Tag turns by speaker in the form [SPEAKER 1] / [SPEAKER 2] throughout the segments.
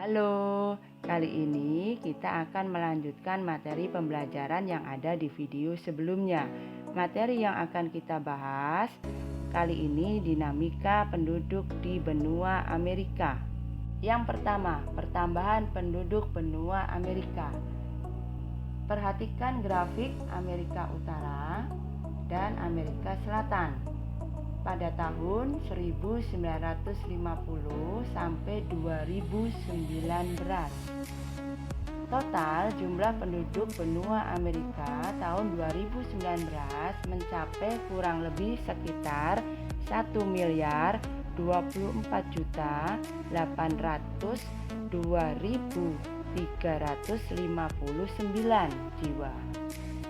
[SPEAKER 1] Halo, kali ini kita akan melanjutkan materi pembelajaran yang ada di video sebelumnya. Materi yang akan kita bahas kali ini dinamika penduduk di benua Amerika. Yang pertama, pertambahan penduduk benua Amerika. Perhatikan grafik Amerika Utara dan Amerika Selatan. Pada tahun 1950 sampai 2019. Total jumlah penduduk benua Amerika tahun 2019 mencapai kurang lebih sekitar 1.424.202.359 jiwa.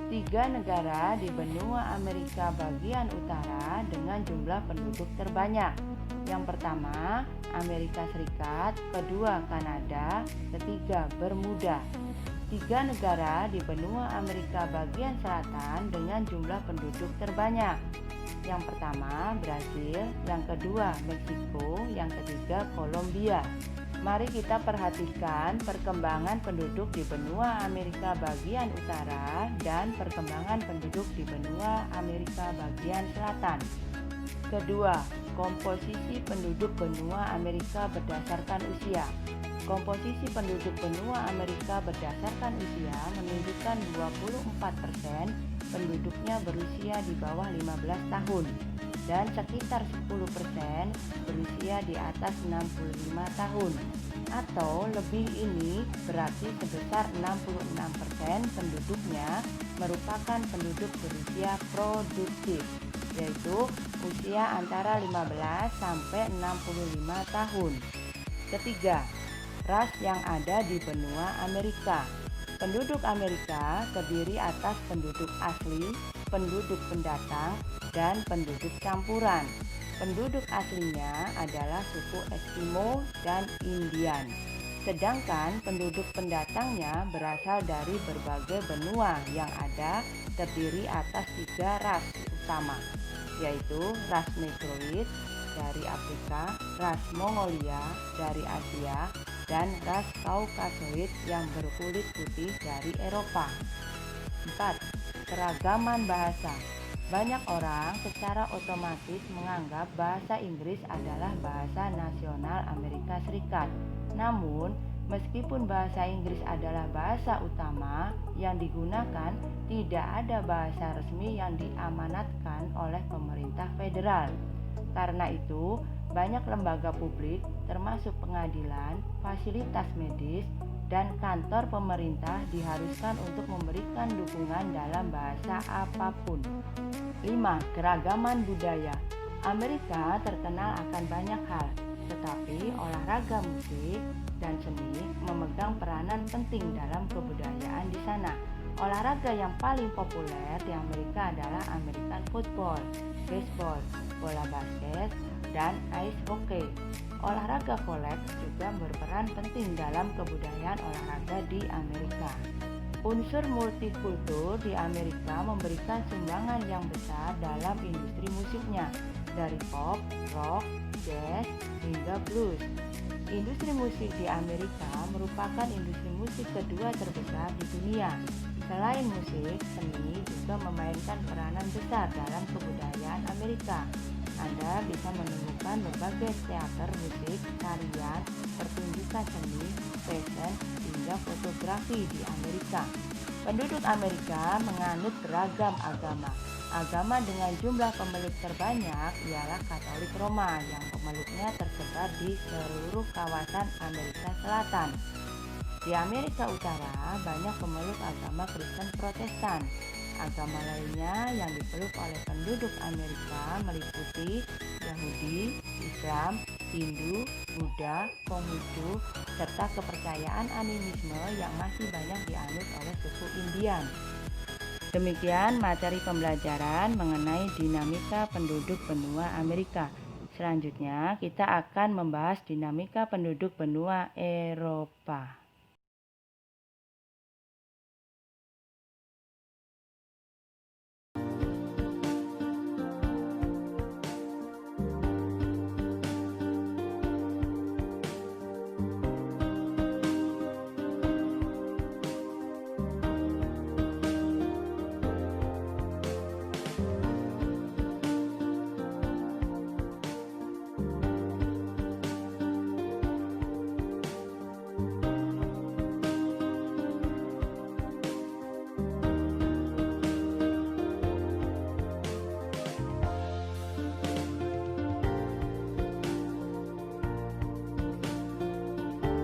[SPEAKER 1] 3 negara di benua Amerika bagian utara dengan jumlah penduduk terbanyak. Yang pertama, Amerika Serikat, kedua Kanada, ketiga Bermuda. 3 negara di benua Amerika bagian selatan dengan jumlah penduduk terbanyak. Yang pertama, Brasil, yang kedua Meksiko, yang ketiga Kolombia. Mari kita perhatikan perkembangan penduduk di benua Amerika bagian utara dan perkembangan penduduk di benua Amerika bagian selatan. Kedua, komposisi penduduk benua Amerika berdasarkan usia. Komposisi penduduk benua Amerika berdasarkan usia menunjukkan 24% penduduknya berusia di bawah 15 tahun dan sekitar 10% berusia di atas 65 tahun. Atau lebih, ini berarti sebesar 66% penduduknya merupakan penduduk berusia produktif, yaitu usia antara 15 sampai 65 tahun. Ketiga, ras yang ada di benua Amerika. Penduduk Amerika terdiri atas penduduk asli, penduduk pendatang, dan penduduk campuran. Penduduk aslinya adalah suku Eskimo dan Indian. Sedangkan penduduk pendatangnya berasal dari berbagai benua yang ada terdiri atas 3 ras utama, yaitu ras Negroid dari Afrika, ras Mongolia dari Asia, dan ras Kaukasoid yang berkulit putih dari Eropa. 4. Keragaman bahasa. Banyak orang secara otomatis menganggap bahasa Inggris adalah bahasa nasional Amerika Serikat. Namun, meskipun bahasa Inggris adalah bahasa utama yang digunakan, tidak ada bahasa resmi yang diamanatkan oleh pemerintah federal. Karena itu, banyak lembaga publik, termasuk pengadilan, fasilitas medis, dan kantor pemerintah diharuskan untuk memberikan dukungan dalam bahasa apapun. 5. Keragaman budaya. Amerika terkenal akan banyak hal, tetapi olahraga, musik, dan seni memegang peranan penting dalam kebudayaan di sana. Olahraga yang paling populer di Amerika adalah American football, baseball, bola basket, dan ice hockey. Olahraga kolek juga berperan penting dalam kebudayaan olahraga di Amerika. Unsur multikultur di Amerika memberikan sumbangan yang besar dalam industri musiknya, dari pop, rock, jazz, hingga blues. Industri musik di Amerika merupakan industri musik kedua terbesar di dunia. Selain musik, seni juga memainkan peranan besar dalam kebudayaan Amerika. Anda bisa menemukan berbagai teater musik, tarian, pertunjukan seni, fashion, hingga fotografi di Amerika. Penduduk Amerika menganut beragam agama. Agama dengan jumlah pemeluk terbanyak ialah Katolik Roma yang pemeluknya tersebar di seluruh kawasan Amerika Selatan. Di Amerika Utara banyak pemeluk agama Kristen Protestan. Agama lainnya yang dipeluk oleh penduduk Amerika meliputi Yahudi, Islam, Hindu, Buddha, Konghucu, serta kepercayaan animisme yang masih banyak dianut oleh suku Indian. Demikian materi pembelajaran mengenai dinamika penduduk benua Amerika. Selanjutnya kita akan membahas dinamika penduduk benua Eropa.